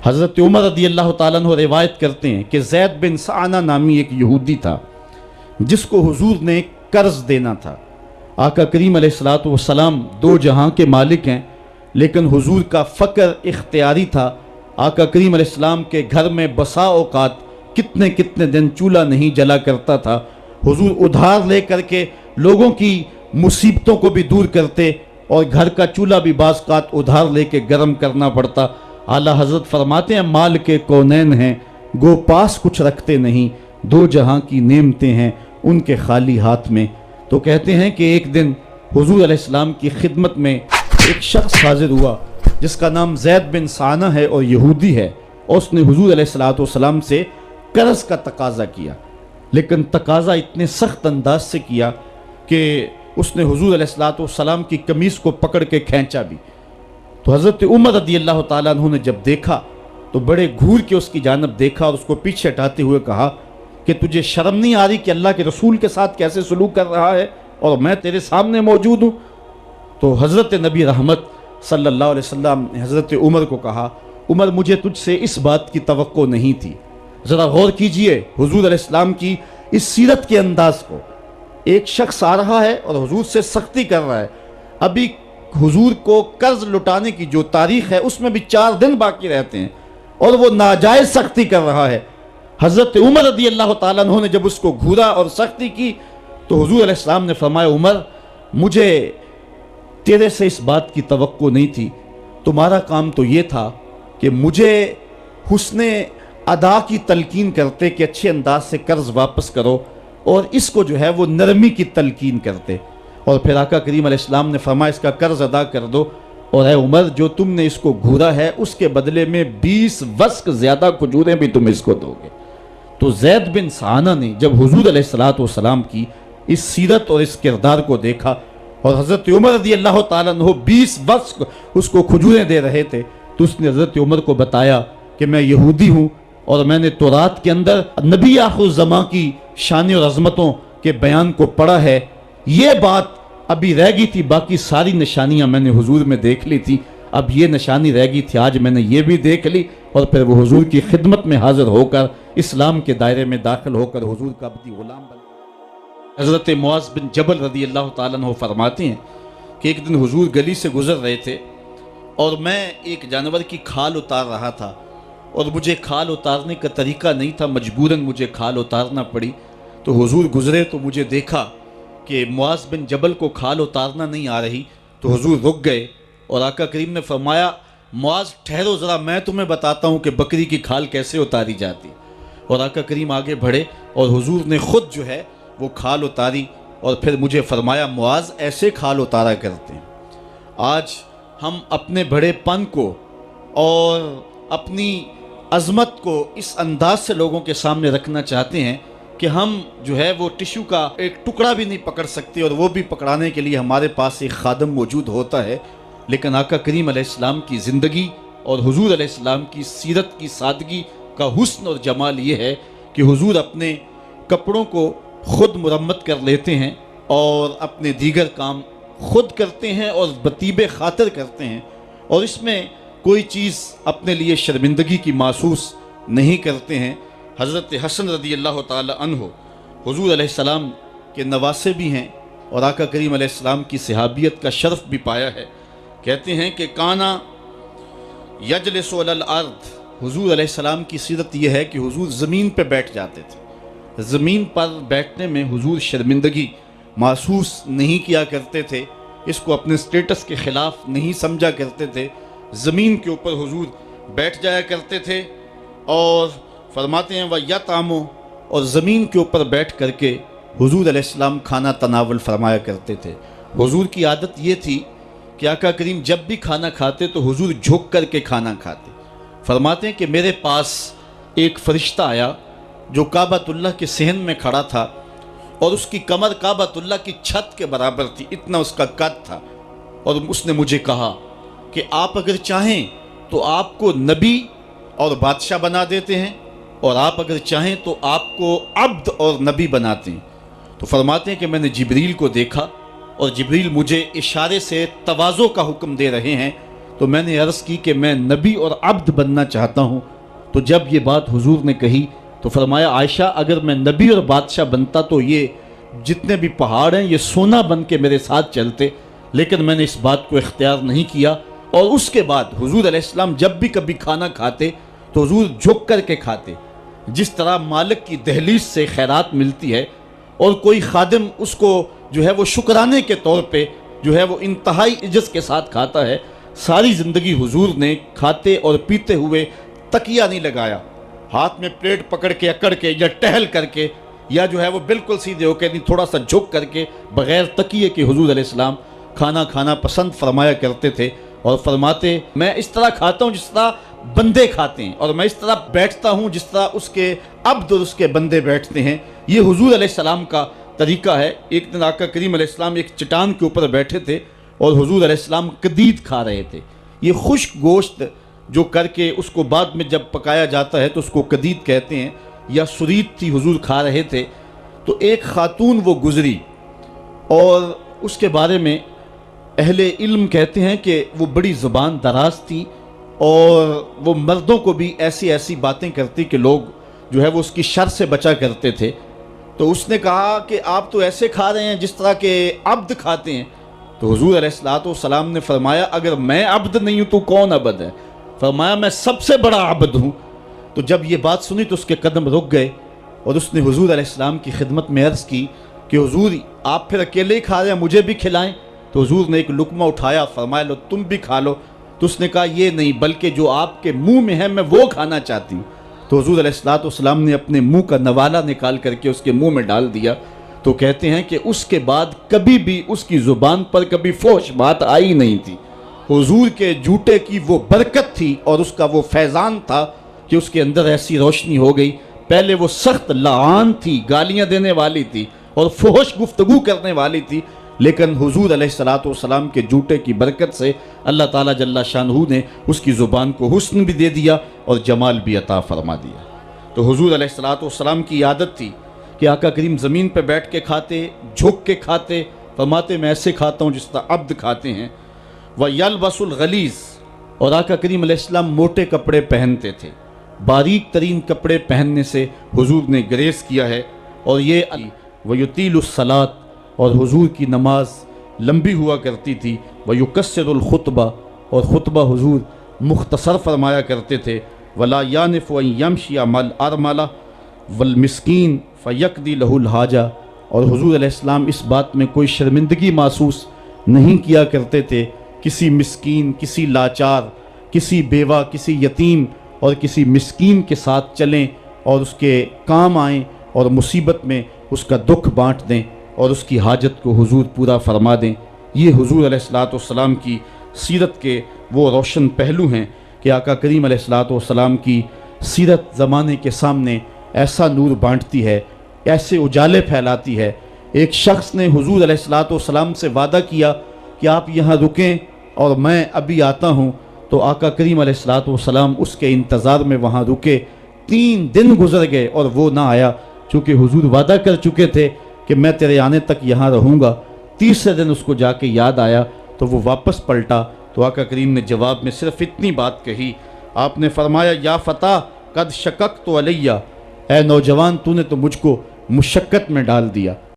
حضرت عمر رضی اللہ تعالیٰ عنہ روایت کرتے ہیں کہ زید بن سعنہ نامی ایک یہودی تھا جس کو حضور نے قرض دینا تھا۔ آقا کریم علیہ الصلوۃ والسلام دو جہاں کے مالک ہیں، لیکن حضور کا فقر اختیاری تھا۔ آقا کریم علیہ السلام کے گھر میں بسا اوقات کتنے دن چولہا نہیں جلا کرتا تھا۔ حضور ادھار لے کر کے لوگوں کی مصیبتوں کو بھی دور کرتے، اور گھر کا چولہا بھی بعض اوقات ادھار لے کے گرم کرنا پڑتا۔ اعلیٰ حضرت فرماتے ہیں مال کے کونین ہیں گو پاس کچھ رکھتے نہیں، دو جہاں کی نعمتیں ہیں ان کے خالی ہاتھ میں۔ تو کہتے ہیں کہ ایک دن حضور علیہ السلام کی خدمت میں ایک شخص حاضر ہوا جس کا نام زید بن سعنہ ہے اور یہودی ہے، اور اس نے حضور علیہ السلام سے قرض کا تقاضا کیا، لیکن تقاضا اتنے سخت انداز سے کیا کہ اس نے حضور علیہ السلام کی قمیص کو پکڑ کے کھینچا بھی۔ تو حضرت عمر رضی اللہ تعالیٰ عنہ نے جب دیکھا تو بڑے گھور کے اس کی جانب دیکھا اور اس کو پیچھے ہٹاتے ہوئے کہا کہ تجھے شرم نہیں آ رہی کہ اللہ کے رسول کے ساتھ کیسے سلوک کر رہا ہے اور میں تیرے سامنے موجود ہوں؟ تو حضرت نبی رحمت صلی اللہ علیہ وسلم نے حضرت عمر کو کہا عمر مجھے تجھ سے اس بات کی توقع نہیں تھی۔ ذرا غور کیجئے حضور علیہ السلام کی اس سیرت کے انداز کو۔ ایک شخص آ رہا ہے اور حضور سے سختی کر رہا ہے، ابھی حضور کو قرض لٹانے کی جو تاریخ ہے اس میں بھی 4 دن باقی رہتے ہیں اور وہ ناجائز سختی کر رہا ہے۔ حضرت عمر رضی اللہ تعالیٰ عنہ نے جب اس کو گھورا اور سختی کی تو حضور علیہ السلام نے فرمایا عمر مجھے تیرے سے اس بات کی توقع نہیں تھی، تمہارا کام تو یہ تھا کہ مجھے حسن ادا کی تلقین کرتے کہ اچھے انداز سے قرض واپس کرو، اور اس کو جو ہے وہ نرمی کی تلقین کرتے، اور پھر آقا کریم علیہ السلام نے فرمایا اس کا قرض ادا کر دو، اور اے عمر جو تم نے اس کو گھورا ہے اس کے بدلے میں 20 وسق زیادہ کھجوریں بھی تم اس کو دو گے۔ تو زید بن سعنہ نے جب حضور علیہ السلام کی اس سیرت اور اس کردار کو دیکھا اور حضرت عمر رضی اللہ تعالیٰ عنہ 20 وسق اس کو کھجوریں دے رہے تھے، تو اس نے حضرت عمر کو بتایا کہ میں یہودی ہوں اور میں نے تورات کے اندر نبی آخر الزماں کی شان اور عظمتوں کے بیان کو پڑھا ہے، یہ بات ابھی رہ گئی تھی، باقی ساری نشانیاں میں نے حضور میں دیکھ لی تھی، اب یہ نشانی رہ گئی تھی، آج میں نے یہ بھی دیکھ لی، اور پھر وہ حضور کی خدمت میں حاضر ہو کر اسلام کے دائرے میں داخل ہو کر حضور کا عبدی غلام بن۔ حضرت معاذ بن جبل رضی اللہ تعالیٰ عنہ فرماتے ہیں کہ ایک دن حضور گلی سے گزر رہے تھے اور میں ایک جانور کی کھال اتار رہا تھا، اور مجھے کھال اتارنے کا طریقہ نہیں تھا، مجبوراً مجھے کھال اتارنا پڑی۔ تو حضور گزرے تو مجھے دیکھا کہ معاذ بن جبل کو کھال اتارنا نہیں آ رہی، تو حضور رک گئے اور آقا کریم نے فرمایا معاذ ٹھہرو ذرا میں تمہیں بتاتا ہوں کہ بکری کی کھال کیسے اتاری جاتی، اور آقا کریم آگے بڑھے اور حضور نے خود جو ہے وہ کھال اتاری، اور پھر مجھے فرمایا معاذ ایسے کھال اتارا کرتے ہیں۔ آج ہم اپنے بڑے پن کو اور اپنی عظمت کو اس انداز سے لوگوں کے سامنے رکھنا چاہتے ہیں کہ ہم جو ہے وہ ٹشو کا ایک ٹکڑا بھی نہیں پکڑ سکتے، اور وہ بھی پکڑانے کے لیے ہمارے پاس ایک خادم موجود ہوتا ہے، لیکن آقا کریم علیہ السلام کی زندگی اور حضور علیہ السلام کی سیرت کی سادگی کا حسن اور جمال یہ ہے کہ حضور اپنے کپڑوں کو خود مرمت کر لیتے ہیں اور اپنے دیگر کام خود کرتے ہیں اور بطیب خاطر کرتے ہیں، اور اس میں کوئی چیز اپنے لیے شرمندگی کی محسوس نہیں کرتے ہیں۔ حضرت حسن رضی اللہ تعالی عنہ حضور علیہ السلام کے نواسے بھی ہیں اور آقا کریم علیہ السلام کی صحابیت کا شرف بھی پایا ہے۔ کہتے ہیں کہ کانا یجلس علی الارض، حضور علیہ السلام کی سیرت یہ ہے کہ حضور زمین پہ بیٹھ جاتے تھے، زمین پر بیٹھنے میں حضور شرمندگی محسوس نہیں کیا کرتے تھے، اس کو اپنے سٹیٹس کے خلاف نہیں سمجھا کرتے تھے، زمین کے اوپر حضور بیٹھ جایا کرتے تھے، اور فرماتے ہیں وَيَطْعَمُ، اور زمین کے اوپر بیٹھ کر کے حضور علیہ السلام کھانا تناول فرمایا کرتے تھے۔ حضور کی عادت یہ تھی کہ آقا کریم جب بھی کھانا کھاتے تو حضور جھک کر کے کھانا کھاتے۔ فرماتے ہیں کہ میرے پاس ایک فرشتہ آیا جو کعبۃ اللہ کے صحن میں کھڑا تھا، اور اس کی کمر کعبۃ اللہ کی چھت کے برابر تھی، اتنا اس کا قد تھا، اور اس نے مجھے کہا کہ آپ اگر چاہیں تو آپ کو نبی اور بادشاہ بنا دیتے ہیں، اور آپ اگر چاہیں تو آپ کو عبد اور نبی بناتے ہیں۔ تو فرماتے ہیں کہ میں نے جبریل کو دیکھا اور جبریل مجھے اشارے سے تواضع کا حکم دے رہے ہیں، تو میں نے عرض کی کہ میں نبی اور عبد بننا چاہتا ہوں۔ تو جب یہ بات حضور نے کہی تو فرمایا عائشہ اگر میں نبی اور بادشاہ بنتا تو یہ جتنے بھی پہاڑ ہیں یہ سونا بن کے میرے ساتھ چلتے، لیکن میں نے اس بات کو اختیار نہیں کیا۔ اور اس کے بعد حضور علیہ السلام جب بھی کبھی کھانا کھاتے تو حضور جھک کر کے کھاتے، جس طرح مالک کی دہلیز سے خیرات ملتی ہے اور کوئی خادم اس کو جو ہے وہ شکرانے کے طور پہ جو ہے وہ انتہائی عجز کے ساتھ کھاتا ہے، ساری زندگی حضور نے کھاتے اور پیتے ہوئے تکیہ نہیں لگایا، ہاتھ میں پلیٹ پکڑ کے اکڑ کے یا ٹہل کر کے یا جو ہے وہ بالکل سیدھے ہو کے نہیں، تھوڑا سا جھک کر کے بغیر تکیے کے حضور علیہ السلام کھانا کھانا پسند فرمایا کرتے تھے، اور فرماتے میں اس طرح کھاتا ہوں جس طرح بندے کھاتے ہیں، اور میں اس طرح بیٹھتا ہوں جس طرح اس کے عبد اور اس کے بندے بیٹھتے ہیں۔ یہ حضور علیہ السلام کا طریقہ ہے۔ ایک دن آقا کریم علیہ السلام ایک چٹان کے اوپر بیٹھے تھے اور حضور علیہ السلام قدید کھا رہے تھے۔ یہ خشک گوشت جو کر کے اس کو بعد میں جب پکایا جاتا ہے تو اس کو قدید کہتے ہیں، یا سرید تھی، حضور کھا رہے تھے۔ تو ایک خاتون وہ گزری اور اس کے بارے میں اہل علم کہتے ہیں کہ وہ بڑی زبان دراز تھی اور وہ مردوں کو بھی ایسی ایسی باتیں کرتی کہ لوگ جو ہے وہ اس کی شر سے بچا کرتے تھے۔ تو اس نے کہا کہ آپ تو ایسے کھا رہے ہیں جس طرح کے عبد کھاتے ہیں۔ تو حضور علیہ السلام نے فرمایا اگر میں عبد نہیں ہوں تو کون عبد ہے؟ فرمایا میں سب سے بڑا عبد ہوں۔ تو جب یہ بات سنی تو اس کے قدم رک گئے اور اس نے حضور علیہ السلام کی خدمت میں عرض کی کہ حضور آپ پھر اکیلے ہی کھا رہے ہیں، مجھے بھی کھلائیں۔ تو حضور نے ایک لقمہ اٹھایا، فرمایا لو تم بھی کھا لو۔ تو اس نے کہا یہ نہیں، بلکہ جو آپ کے منہ میں ہے میں وہ کھانا چاہتی ہوں۔ تو حضور علیہ السلام نے اپنے منہ کا نوالا نکال کر کے اس کے منہ میں ڈال دیا۔ تو کہتے ہیں کہ اس کے بعد کبھی بھی اس کی زبان پر کبھی فحش بات آئی نہیں تھی۔ حضور کے جوٹے کی وہ برکت تھی اور اس کا وہ فیضان تھا کہ اس کے اندر ایسی روشنی ہو گئی۔ پہلے وہ سخت لعان تھی، گالیاں دینے والی تھی اور فحش گفتگو کرنے والی تھی، لیکن حضور علیہ السلام کے جوٹے کی برکت سے اللہ تعالیٰ جل شانہ نے اس کی زبان کو حسن بھی دے دیا اور جمال بھی عطا فرما دیا۔ تو حضور علیہ السلام کی عادت تھی کہ آقا کریم زمین پہ بیٹھ کے کھاتے، جھک کے کھاتے، فرماتے میں ایسے کھاتا ہوں جس طرح عبد کھاتے ہیں۔ وَيَلْبَسُ الْغَلِيظ، اور آقا کریم علیہ السلام موٹے کپڑے پہنتے تھے، باریک ترین کپڑے پہننے سے حضور نے گریز کیا ہے۔ اور یہ وَيُطِيلُ الصَّلَاةَ، اور حضور کی نماز لمبی ہوا کرتی تھی۔ وَيُقَصِّرُ الْخُطْبَةَ، اور خطبہ حضور مختصر فرمایا کرتے تھے۔ وَلَا يَانِفُ أَن يَمْشِيَ مَعَ الْأَرْمَلَةِ وَالْمِسْكِينِ فَيَقْضِي لَهُ الْحَاجَةَ، اور حضور علیہ السلام اس بات میں کوئی شرمندگی محسوس نہیں کیا کرتے تھے کسی مسکین، کسی لاچار، کسی بیوہ، کسی یتیم اور کسی مسکین کے ساتھ چلیں اور اس کے کام آئیں اور مصیبت میں اس کا دکھ بانٹ دیں اور اس کی حاجت کو حضور پورا فرما دیں۔ یہ حضور علیہ السلام کی سیرت کے وہ روشن پہلو ہیں کہ آقا کریم علیہ السلام کی سیرت زمانے کے سامنے ایسا نور بانٹتی ہے، ایسے اجالے پھیلاتی ہے۔ ایک شخص نے حضور علیہ السلام سے وعدہ کیا کہ آپ یہاں رکیں اور میں ابھی آتا ہوں، تو آقا کریم علیہ السلام اس کے انتظار میں وہاں رکے۔ 3 دن گزر گئے اور وہ نہ آیا، چونکہ حضور وعدہ کر چکے تھے کہ میں تیرے آنے تک یہاں رہوں گا۔ تیسرے دن اس کو جا کے یاد آیا تو وہ واپس پلٹا، تو آقا کریم نے جواب میں صرف اتنی بات کہی، آپ نے فرمایا یا فتیٰ قد شککت علیہ، اے نوجوان تو نے تو مجھ کو مشقت میں ڈال دیا۔